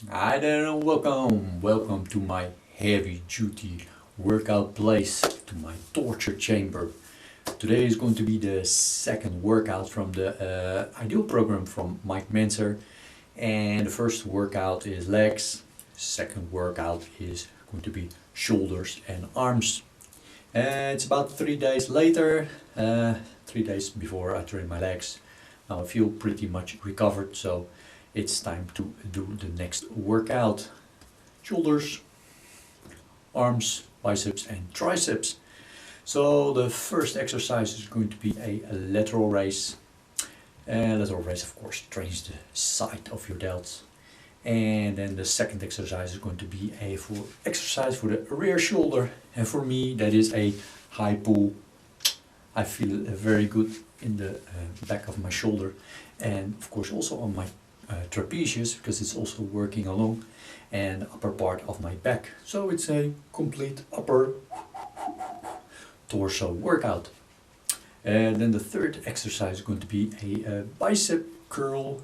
Hi there and welcome to my heavy duty workout place, to my torture chamber. Today is going to be the second workout from the Ideal program from Mike Mentzer, and the first workout is legs, second workout is going to be shoulders and arms. It's about 3 days later, 3 days before I train my legs. Now I feel pretty much recovered, so it's time to do the next workout. Shoulders, arms, biceps and triceps. So the first exercise is going to be a lateral raise. Lateral raise of course trains the side of your delts. And then the second exercise is going to be a exercise for the rear shoulder. And for me that is a high pull. I feel very good in the back of my shoulder, and of course also on my trapezius, because it's also working along, and upper part of my back. So it's a complete upper torso workout. And then the third exercise is going to be a bicep curl.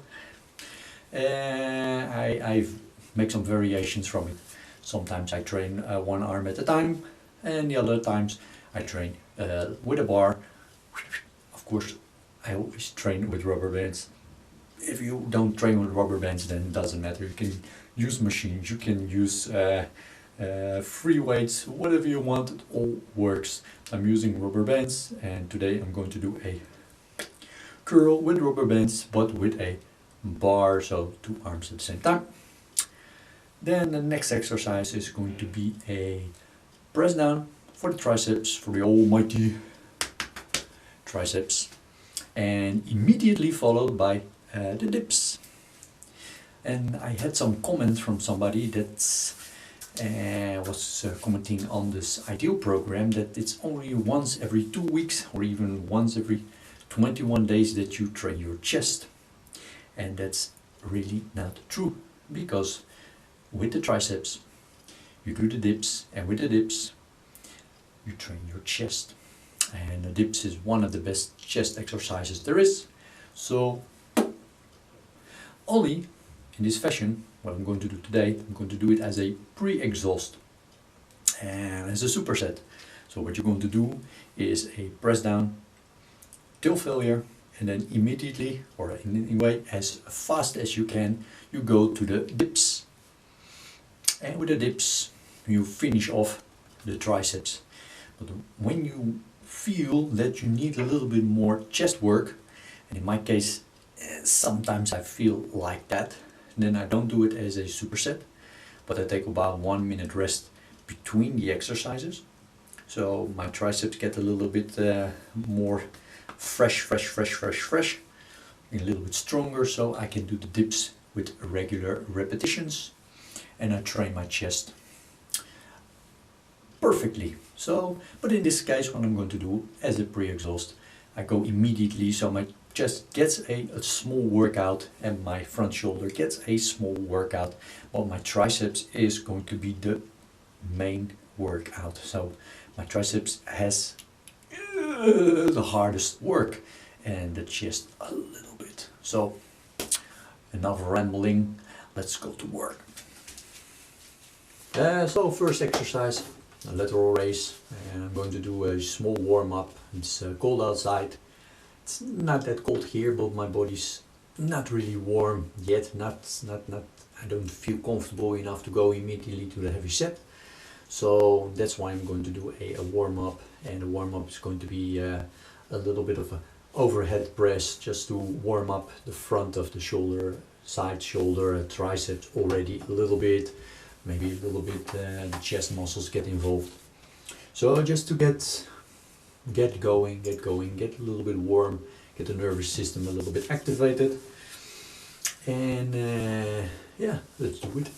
I make some variations from it. Sometimes I train one arm at a time, and the other times I train with a bar. Of course, I always train with rubber bands. If you don't train with rubber bands, then it doesn't matter. You can use machines, you can use free weights, whatever you want, it all works. I'm using rubber bands, and today I'm going to do a curl with rubber bands, but with a bar, so two arms at the same time. Then the next exercise is going to be a press down for the triceps, for the almighty triceps, and immediately followed by the dips. And I had some comments from somebody that was commenting on this Ideal program that it's only once every 2 weeks or even once every 21 days that you train your chest. And that's really not true, because with the triceps you do the dips, and with the dips you train your chest. And the dips is one of the best chest exercises there is. So only in this fashion, what I'm going to do today, I'm going to do it as a pre-exhaust and as a superset. So what you're going to do is a press down till failure, and then immediately, or in any way as fast as you can, you go to the dips. And with the dips you finish off the triceps. But when you feel that you need a little bit more chest work, and in my case sometimes I feel like that, then I don't do it as a superset, but I take about 1 minute rest between the exercises, so my triceps get a little bit more fresh, a little bit stronger, so I can do the dips with regular repetitions, and I train my chest perfectly. So, but in this case, what I'm going to do as a pre-exhaust, I go immediately, so my chest gets a small workout and my front shoulder gets a small workout, but my triceps is going to be the main workout. So my triceps has the hardest work, and the chest a little bit. So enough rambling, let's go to work. So first exercise, a lateral raise, and I'm going to do a small warm-up. It's cold outside. It's not that cold here, but my body's not really warm yet. I don't feel comfortable enough to go immediately to the heavy set. So that's why I'm going to do a warm-up, and the warm-up is going to be a little bit of an overhead press, just to warm up the front of the shoulder, side shoulder, triceps already a little bit. Maybe a little bit the chest muscles get involved. So just to get going, get a little bit warm, get the nervous system a little bit activated, and yeah, let's do it.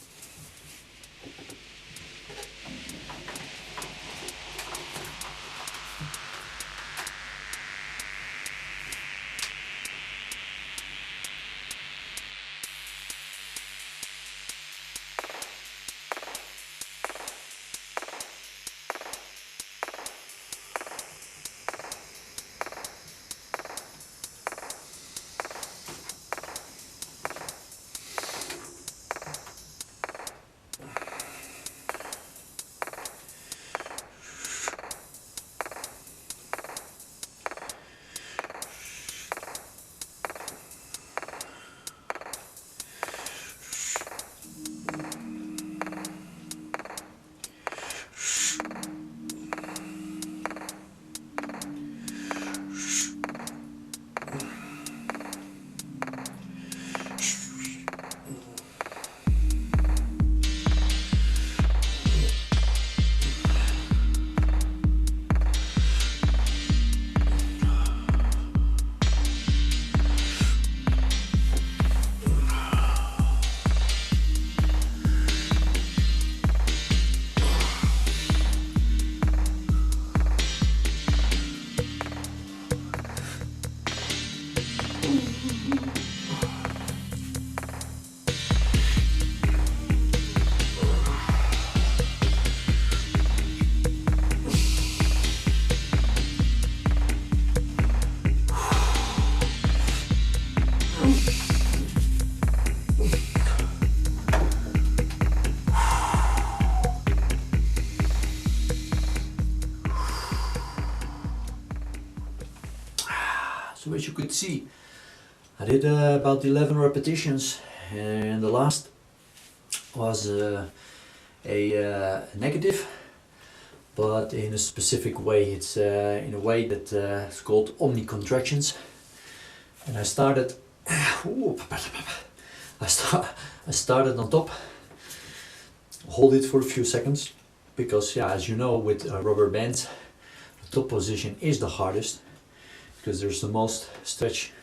as you could see, I did about 11 repetitions, and the last was a negative, but in a specific way. It's in a way that it's called omnicontractions. And I started I started on top, hold it for a few seconds, because yeah, as you know, with rubber bands, the top position is the hardest because there's the most stretch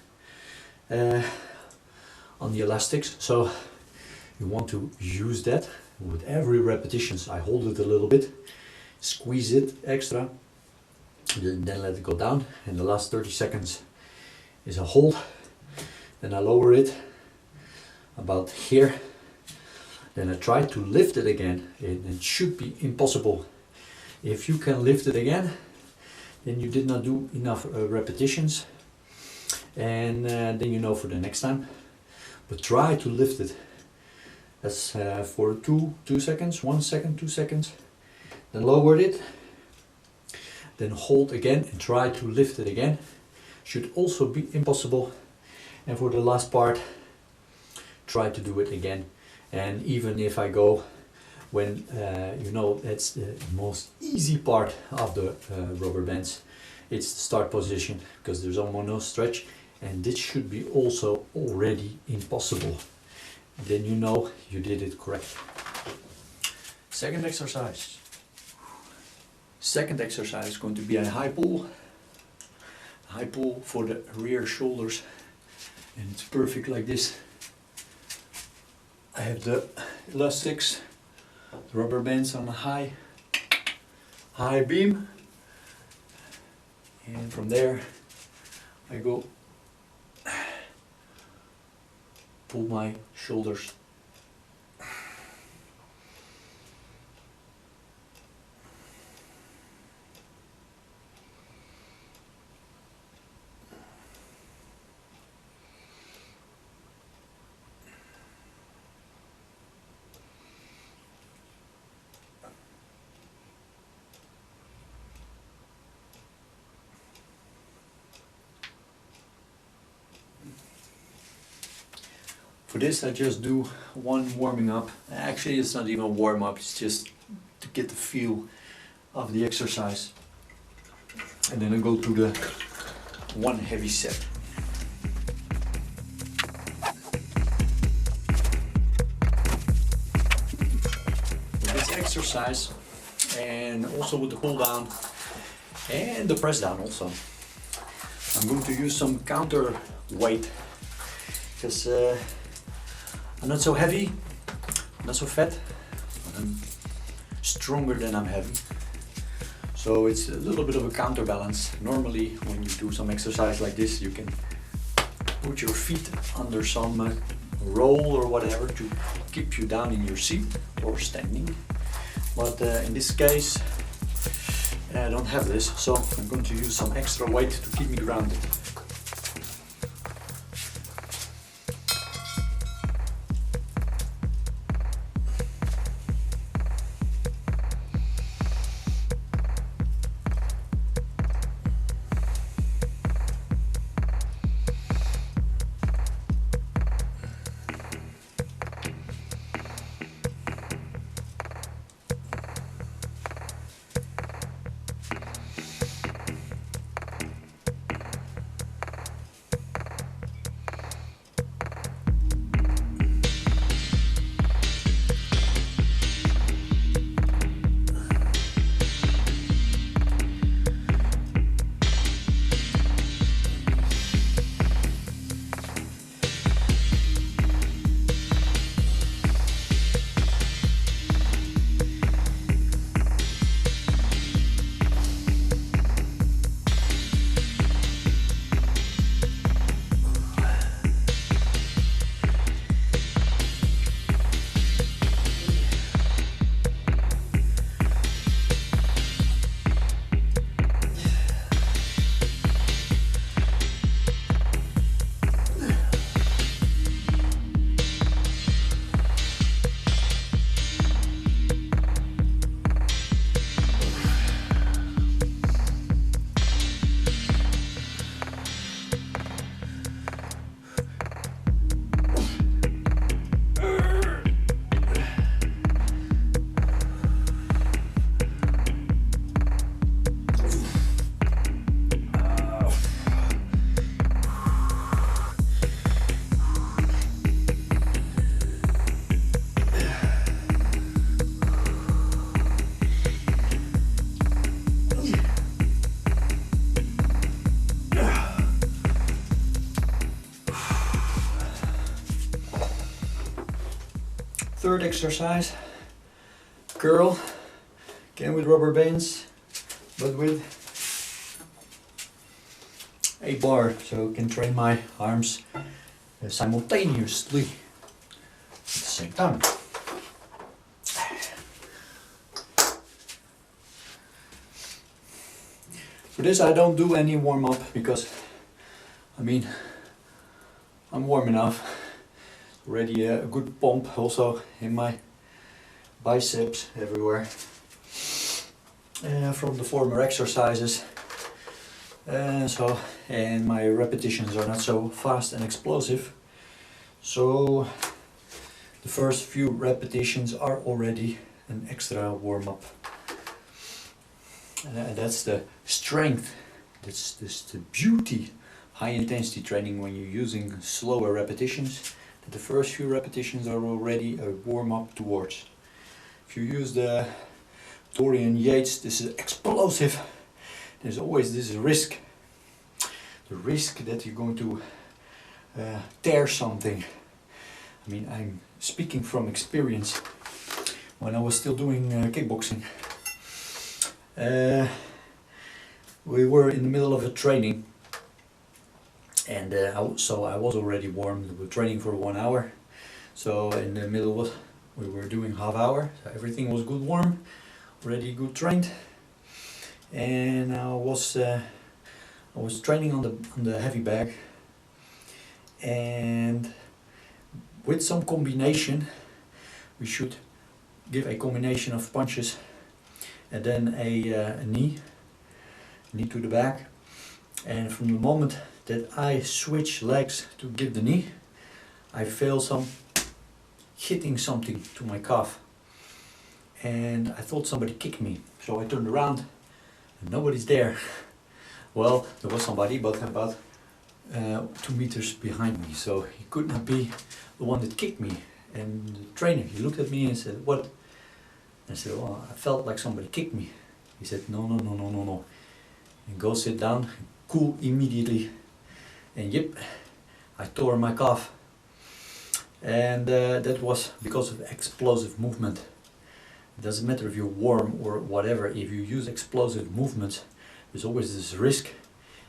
on the elastics. So you want to use that with every repetitions. I hold it a little bit, squeeze it extra, then let it go down, and the last 30 seconds is a hold. Then I lower it about here, then I try to lift it again. It should be impossible. If you can lift it again, then you did not do enough repetitions, and then you know for the next time. But try to lift it. That's for 2 seconds, 1 second, 2 seconds. Then lower it, then hold again and try to lift it again. Should also be impossible. And for the last part, try to do it again. And even if I go when you know, that's the most easy part of the rubber bands, it's the start position, because there's almost no stretch, and this should be also already impossible. Then you know you did it correct. Second exercise. Second exercise is going to be a high pull. High pull for the rear shoulders, and it's perfect like this. I have the elastics, the rubber bands on a high beam, and from there I go pull my shoulders. For this I just do one warming up. Actually it's not even a warm up, it's just to get the feel of the exercise. And then I go to the one heavy set. With this exercise, and also with the pull down and the press down also, I'm going to use some counter weight, because I'm not so heavy, not so fat, but I'm stronger than I'm heavy. So it's a little bit of a counterbalance. Normally when you do some exercise like this, you can put your feet under some roll or whatever to keep you down in your seat or standing. But in this case, I don't have this, so I'm going to use some extra weight to keep me grounded. Third exercise, curl, again with rubber bands, but with a bar, so I can train my arms simultaneously at the same time. For this I don't do any warm-up because, I mean, I'm warm enough. Already a good pump also in my biceps everywhere from the former exercises. And my repetitions are not so fast and explosive. So the first few repetitions are already an extra warm-up. That's the strength, that's the beauty, high intensity training when you're using slower repetitions, that the first few repetitions are already a warm-up towards. If you use the Dorian Yates, this is explosive, there's always this risk. The risk that you're going to tear something. I mean, I'm speaking from experience. When I was still doing kickboxing, we were in the middle of a training, and so I was already warm. We were training for 1 hour, so in the middle we were doing half hour, so everything was good warm, already good trained, and I was training on the heavy bag, and with some combination we should give a combination of punches and then a knee to the back, and from the moment that I switch legs to give the knee, I feel some hitting something to my calf, and I thought somebody kicked me, so I turned around and nobody's there. Well, there was somebody, but about 2 meters behind me, so he could not be the one that kicked me. And the trainer, he looked at me and said, "What?" I said, "Well, I felt like somebody kicked me." He said, "No, no, no, no, no, no. And go sit down, cool immediately." And yep, I tore my calf. And that was because of explosive movement. It doesn't matter if you're warm or whatever, if you use explosive movements, there's always this risk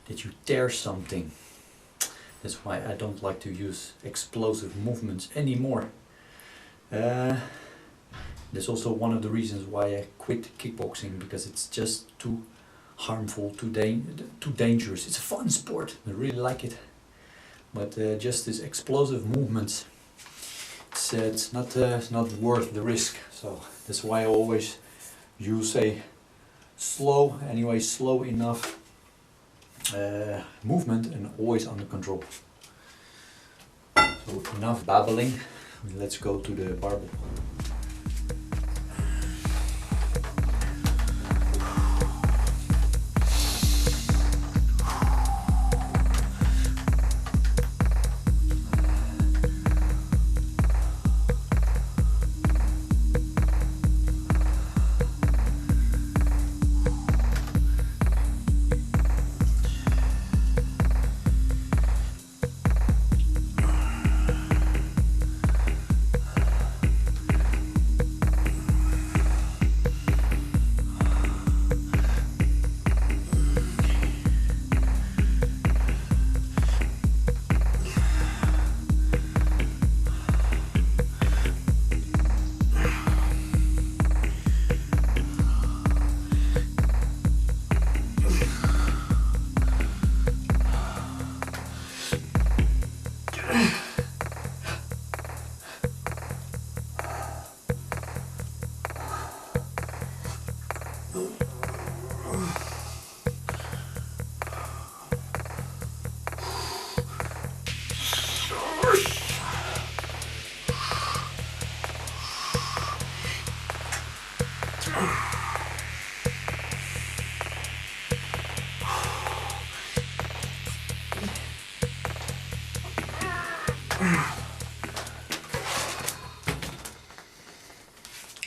that you tear something. That's why I don't like to use explosive movements anymore. That's also one of the reasons why I quit kickboxing, because it's just too harmful, too dangerous. It's a fun sport, I really like it, but just these explosive movements, it's not worth the risk. So that's why I always use a slow enough movement and always under control. So enough babbling, let's go to the barbell.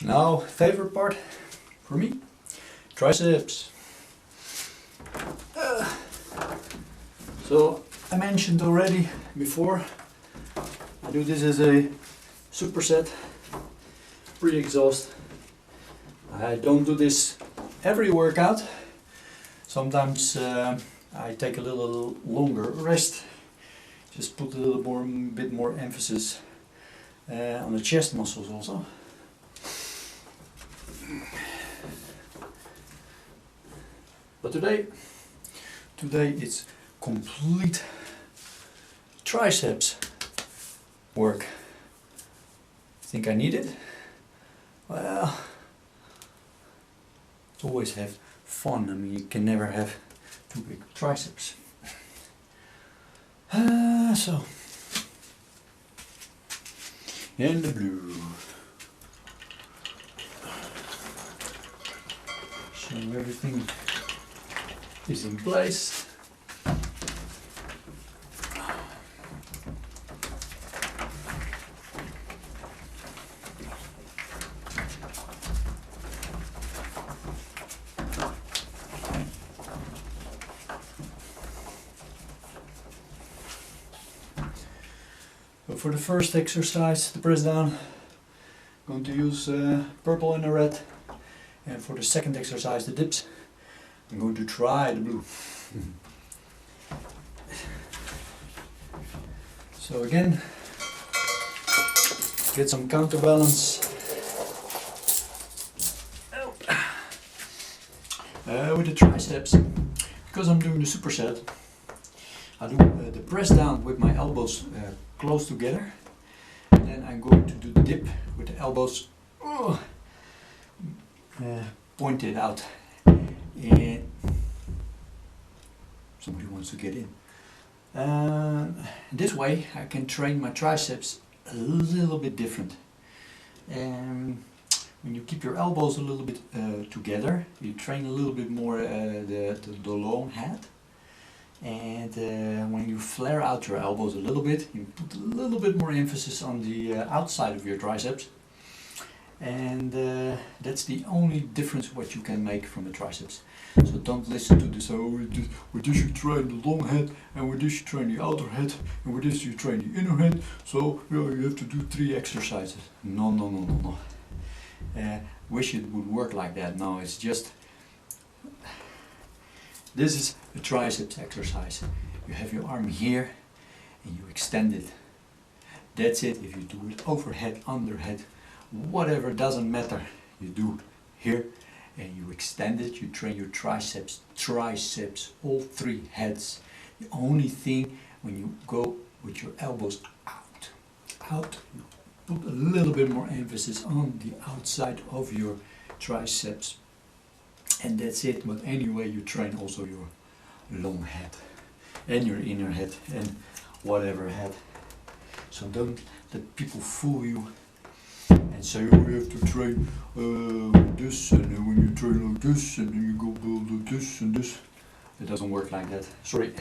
Now, favorite part for me, triceps. So I mentioned already before, I do this as a superset. pre-exhaust. I don't do this every workout. Sometimes I take a little longer rest. Just put a little bit more emphasis on the chest muscles also. But today it's complete triceps work. Think I need it? Well, always have fun. I mean, you can never have too big triceps. So, in the blue. So everything is in place. So for the first exercise, the press down, I'm going to use purple and a red. And for the second exercise, the dips, I'm going to try the blue. So again, get some counterbalance. With the triceps, because I'm doing the superset, I do the press down with my elbows close together, and then I'm going to do the dip with the elbows pointed out. And somebody wants to get in. This way I can train my triceps a little bit different. When you keep your elbows a little bit together, you train a little bit more the long head. And when you flare out your elbows a little bit, you put a little bit more emphasis on the outside of your triceps. And that's the only difference what you can make from the triceps. So don't listen to this, oh, with this you train the long head, and with this you train the outer head, and with this you train the inner head, so you have to do 3 exercises. No, no, no, no, no. Wish it would work like that. No, it's just, this is a triceps exercise. You have your arm here and you extend it. That's it. If you do it overhead, underhead, whatever, doesn't matter. You do here and you extend it. You train your triceps, all 3 heads. The only thing, when you go with your elbows out, you put a little bit more emphasis on the outside of your triceps, and that's it. But anyway, you train also your long head and your inner head and whatever head. So don't let people fool you and say, oh, you have to train this, and when you train like this, and then you go build like this and this. It doesn't work like that. Sorry.